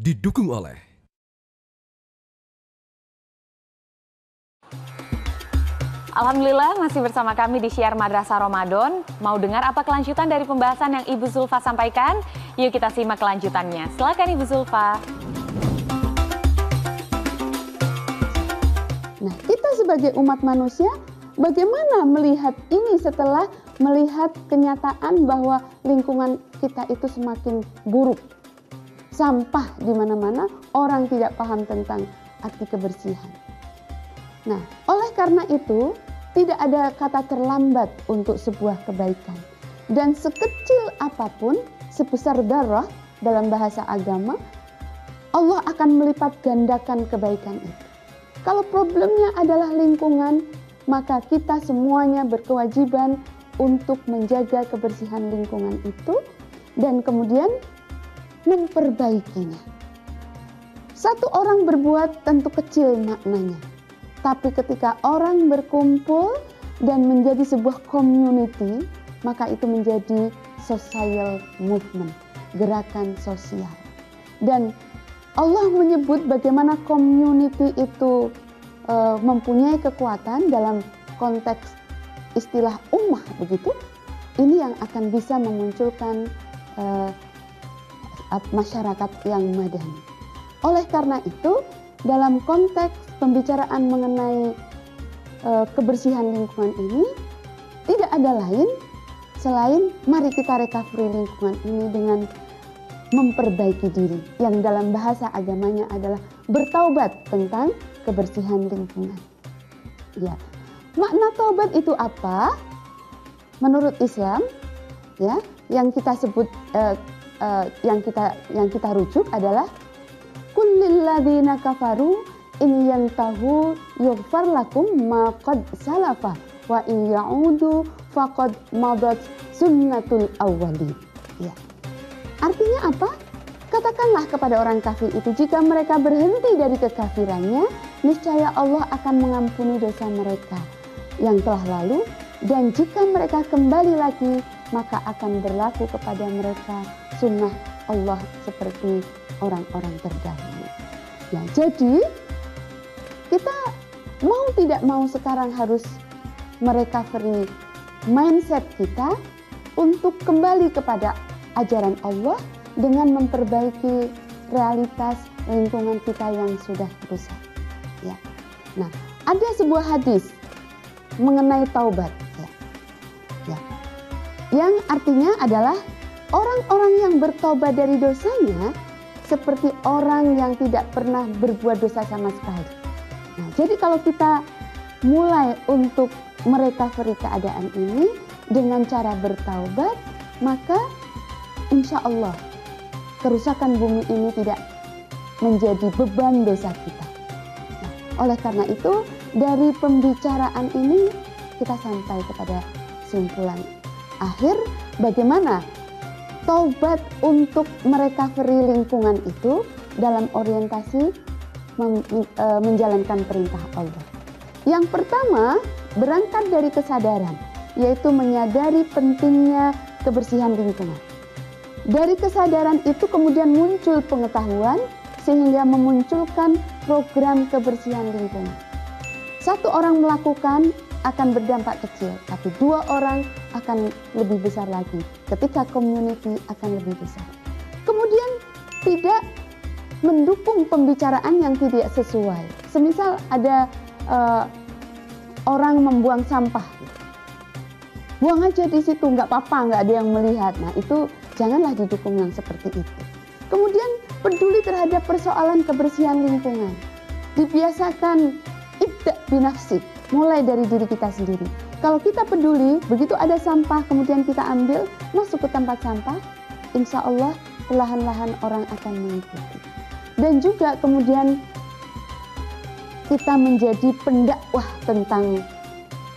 didukung oleh Alhamdulillah masih bersama kami di Syiar Madrasah Ramadan. Mau dengar apa kelanjutan dari pembahasan yang Ibu Zulfa sampaikan? Yuk kita simak kelanjutannya. Silakan Ibu Zulfa. Nah, kita sebagai umat manusia, bagaimana melihat ini setelah melihat kenyataan bahwa lingkungan kita itu semakin buruk. Sampah di mana-mana, orang tidak paham tentang arti kebersihan. Nah, oleh karena itu, tidak ada kata terlambat untuk sebuah kebaikan. Dan sekecil apapun, sebesar darah dalam bahasa agama, Allah akan melipat gandakan kebaikan itu. Kalau problemnya adalah lingkungan, maka kita semuanya berkewajiban untuk menjaga kebersihan lingkungan itu dan kemudian memperbaikinya. Satu orang berbuat tentu kecil maknanya. Tapi ketika orang berkumpul dan menjadi sebuah community, maka itu menjadi social movement, gerakan sosial. Dan Allah menyebut bagaimana community itu mempunyai kekuatan dalam konteks istilah ummah begitu. Ini yang akan bisa memunculkan masyarakat yang madani. Oleh karena itu, dalam konteks pembicaraan mengenai kebersihan lingkungan ini, tidak ada lain selain mari kita recovery lingkungan ini dengan memperbaiki diri, yang dalam bahasa agamanya adalah bertaubat tentang kebersihan lingkungan. Ya, makna taubat itu apa? Menurut Islam, ya, yang kita sebut, yang kita rujuk adalah kullil ladzina kafaru in yantahu yughfar lakum ma qad salafa wa in ya'udu faqad madat sunnatul awwalin. Ya. Artinya apa? Katakanlah kepada orang kafir itu, jika mereka berhenti dari kekafirannya, niscaya Allah akan mengampuni dosa mereka yang telah lalu, dan jika mereka kembali lagi, maka akan berlaku kepada mereka sunnah Allah seperti orang-orang terdahulu. Ya, jadi kita mau tidak mau sekarang harus merecovery mindset kita untuk kembali kepada ajaran Allah dengan memperbaiki realitas lingkungan kita yang sudah rusak. Ya. Nah, ada sebuah hadis mengenai taubat, ya. Yang artinya adalah orang-orang yang bertobat dari dosanya seperti orang yang tidak pernah berbuat dosa sama sekali. Nah, jadi kalau kita mulai untuk merecovery keadaan ini dengan cara bertaubat, maka insya Allah kerusakan bumi ini tidak menjadi beban dosa kita. Nah, oleh karena itu, dari pembicaraan ini kita sampai kepada kesimpulan akhir bagaimana taubat untuk merecovery lingkungan itu dalam orientasi menjalankan perintah Allah. Yang pertama, berangkat dari kesadaran, yaitu menyadari pentingnya kebersihan lingkungan. Dari kesadaran itu kemudian muncul pengetahuan sehingga memunculkan program kebersihan lingkungan. Satu orang melakukan akan berdampak kecil, tapi dua orang akan lebih besar lagi. Ketika community akan lebih besar. Kemudian tidak mendukung pembicaraan yang tidak sesuai. Semisal ada orang membuang sampah, buang aja di situ, nggak apa-apa, nggak ada yang melihat. Nah, itu janganlah didukung yang seperti itu. Kemudian peduli terhadap persoalan kebersihan lingkungan. Dibiasakan ibda binafsik, mulai dari diri kita sendiri. Kalau kita peduli, begitu ada sampah kemudian kita ambil, masuk ke tempat sampah, insya Allah perlahan-lahan orang akan mengikuti. Dan juga kemudian kita menjadi pendakwah tentang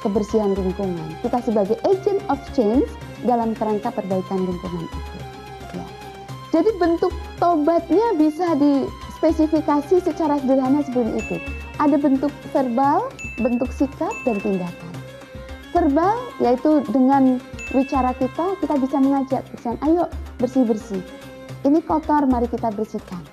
kebersihan lingkungan. Kita sebagai agent of change dalam kerangka perbaikan lingkungan itu. Ya. Jadi bentuk tobatnya bisa dispesifikasi secara sederhana seperti itu. Ada bentuk verbal, bentuk sikap, dan tindakan. Verbal yaitu dengan bicara kita bisa mengajak, ayo bersih-bersih. Ini kotor, mari kita bersihkan.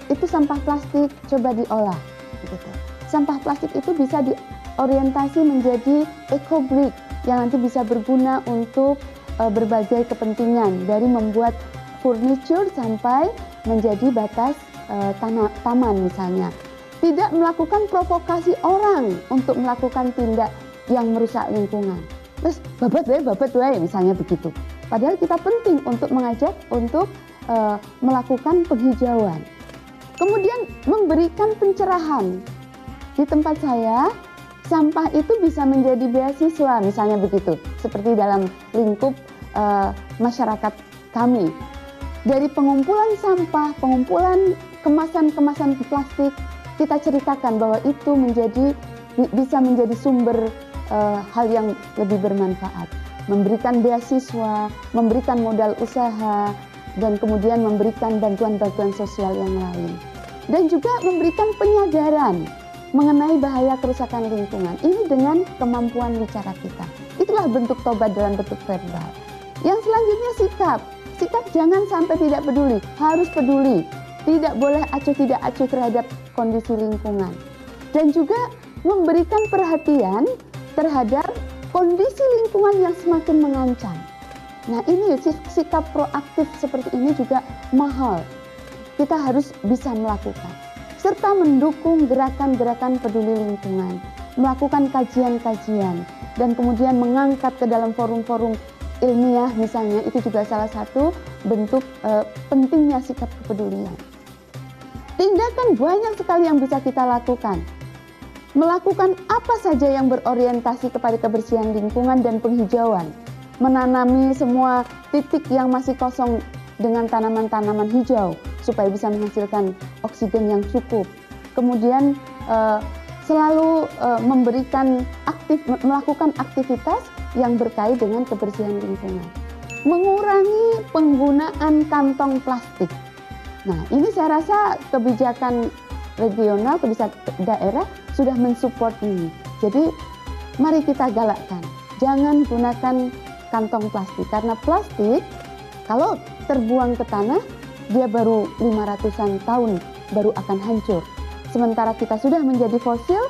itu sampah plastik coba diolah. Gitu. Sampah plastik itu bisa diorientasi menjadi eco brick yang nanti bisa berguna untuk berbagai kepentingan, dari membuat furniture sampai menjadi batas taman misalnya. Tidak melakukan provokasi orang untuk melakukan tindak yang merusak lingkungan. Terus babat wae misalnya begitu. Padahal kita penting untuk mengajak untuk melakukan penghijauan. Kemudian memberikan pencerahan. Di tempat saya, sampah itu bisa menjadi beasiswa misalnya begitu. Seperti dalam lingkup masyarakat kami. Dari pengumpulan sampah, pengumpulan kemasan-kemasan plastik, kita ceritakan bahwa itu bisa menjadi sumber hal yang lebih bermanfaat. Memberikan beasiswa, memberikan modal usaha, dan kemudian memberikan bantuan-bantuan sosial yang lain. Dan juga memberikan penyadaran mengenai bahaya kerusakan lingkungan. Ini dengan kemampuan bicara kita. Itulah bentuk tobat dalam bentuk verbal. Yang selanjutnya sikap. Sikap jangan sampai tidak peduli, harus peduli. Tidak boleh acuh tidak acuh terhadap kondisi lingkungan. Dan juga memberikan perhatian terhadap kondisi lingkungan yang semakin mengancam. Nah, ini sikap proaktif seperti ini juga mahal. Kita harus bisa melakukan. Serta mendukung gerakan-gerakan peduli lingkungan. Melakukan kajian-kajian. Dan kemudian mengangkat ke dalam forum-forum ilmiah misalnya, itu juga salah satu bentuk pentingnya sikap kepedulian. Tindakan banyak sekali yang bisa kita lakukan. Melakukan apa saja yang berorientasi kepada kebersihan lingkungan dan penghijauan. Menanami semua titik yang masih kosong dengan tanaman-tanaman hijau supaya bisa menghasilkan oksigen yang cukup. Kemudian selalu melakukan aktivitas yang berkait dengan kebersihan lingkungan. Mengurangi penggunaan kantong plastik. Nah, ini saya rasa kebijakan regional, kebijakan daerah sudah mensupport ini. Jadi mari kita galakkan, jangan gunakan kantong plastik, karena plastik kalau terbuang ke tanah dia baru 500-an tahun baru akan hancur. Sementara kita sudah menjadi fosil,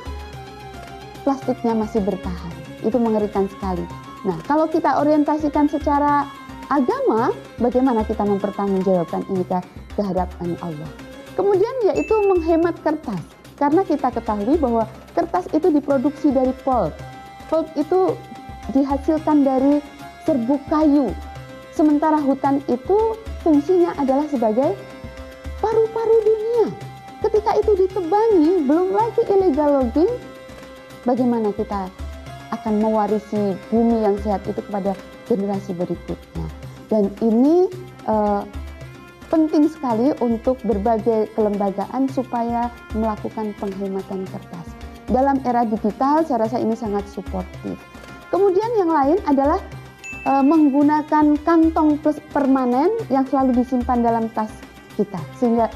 plastiknya masih bertahan. Itu mengerikan sekali. Nah, kalau kita orientasikan secara agama, bagaimana kita mempertanggungjawabkan ini ke hadapan Allah? Kemudian yaitu menghemat kertas. Karena kita ketahui bahwa kertas itu diproduksi dari pulp. Pulp itu dihasilkan dari serbuk kayu. Sementara hutan itu fungsinya adalah sebagai paru-paru dunia. Ketika itu ditebangi, belum lagi illegal logging, bagaimana kita akan mewarisi bumi yang sehat itu kepada generasi berikutnya. Dan ini penting sekali untuk berbagai kelembagaan supaya melakukan penghematan kertas. Dalam era digital, saya rasa ini sangat suportif. Kemudian yang lain adalah menggunakan kantong permanen yang selalu disimpan dalam tas kita. Sehingga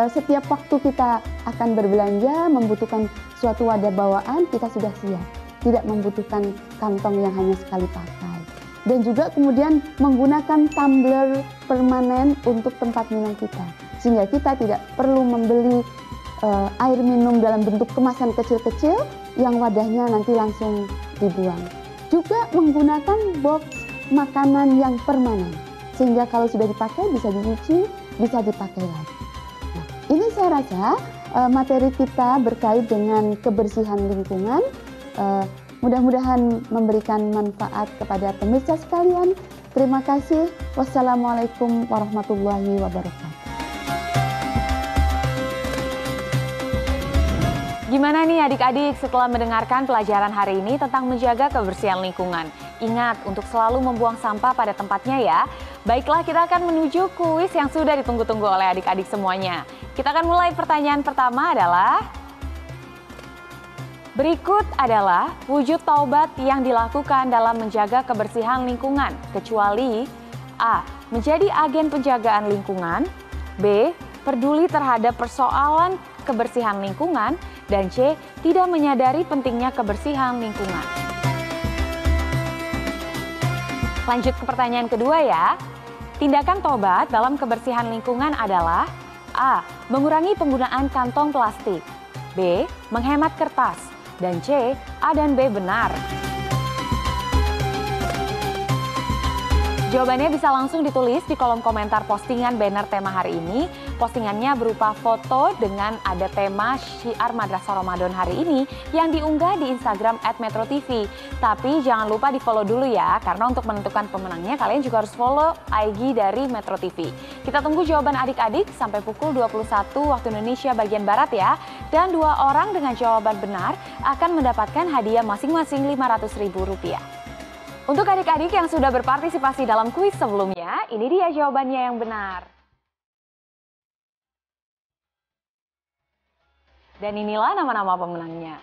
setiap waktu kita akan berbelanja, membutuhkan suatu wadah bawaan, kita sudah siap. Tidak membutuhkan kantong yang hanya sekali pakai. Dan juga kemudian menggunakan tumbler permanen untuk tempat minum kita. Sehingga kita tidak perlu membeli air minum dalam bentuk kemasan kecil-kecil yang wadahnya nanti langsung dibuang. Juga menggunakan box makanan yang permanen. Sehingga kalau sudah dipakai bisa dicuci, bisa dipakai lagi. Nah, ini saya rasa materi kita berkait dengan kebersihan lingkungan. Mudah-mudahan memberikan manfaat kepada pemirsa sekalian. Terima kasih. Wassalamualaikum warahmatullahi wabarakatuh. Gimana nih adik-adik setelah mendengarkan pelajaran hari ini tentang menjaga kebersihan lingkungan? Ingat untuk selalu membuang sampah pada tempatnya ya. Baiklah, kita akan menuju kuis yang sudah ditunggu-tunggu oleh adik-adik semuanya. Kita akan mulai. Pertanyaan pertama adalah, berikut adalah wujud taubat yang dilakukan dalam menjaga kebersihan lingkungan, kecuali A. Menjadi agen penjagaan lingkungan, B. Peduli terhadap persoalan kebersihan lingkungan, dan C. Tidak menyadari pentingnya kebersihan lingkungan. Lanjut ke pertanyaan kedua ya. Tindakan tobat dalam kebersihan lingkungan adalah A. Mengurangi penggunaan kantong plastik. B. Menghemat kertas. Dan C. A dan B benar. Jawabannya bisa langsung ditulis di kolom komentar postingan banner tema hari ini. Postingannya berupa foto dengan ada tema syiar Madrasah Ramadan hari ini yang diunggah di Instagram @metrotv. Tapi jangan lupa di-follow dulu ya, karena untuk menentukan pemenangnya kalian juga harus follow IG dari Metro TV. Kita tunggu jawaban adik-adik sampai pukul 21 waktu Indonesia bagian Barat ya. Dan 2 orang dengan jawaban benar akan mendapatkan hadiah masing-masing Rp500.000. Untuk adik-adik yang sudah berpartisipasi dalam kuis sebelumnya, ini dia jawabannya yang benar. Dan inilah nama-nama pemenangnya.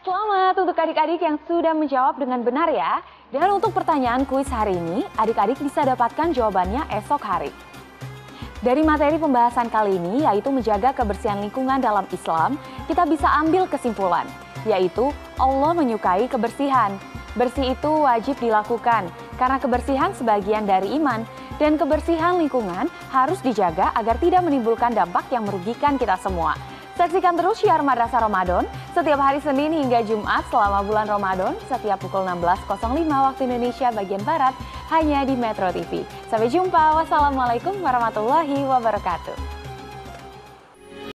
Selamat untuk adik-adik yang sudah menjawab dengan benar ya. Dan untuk pertanyaan kuis hari ini, adik-adik bisa dapatkan jawabannya esok hari. Dari materi pembahasan kali ini, yaitu menjaga kebersihan lingkungan dalam Islam, kita bisa ambil kesimpulan, yaitu Allah menyukai kebersihan. Bersih itu wajib dilakukan, karena kebersihan sebagian dari iman, dan kebersihan lingkungan harus dijaga agar tidak menimbulkan dampak yang merugikan kita semua. Saksikan terus syiar Madrasah Ramadan setiap hari Senin hingga Jumat selama bulan Ramadan setiap pukul 16.05 waktu Indonesia bagian Barat hanya di Metro TV. Sampai jumpa. Wassalamualaikum warahmatullahi wabarakatuh.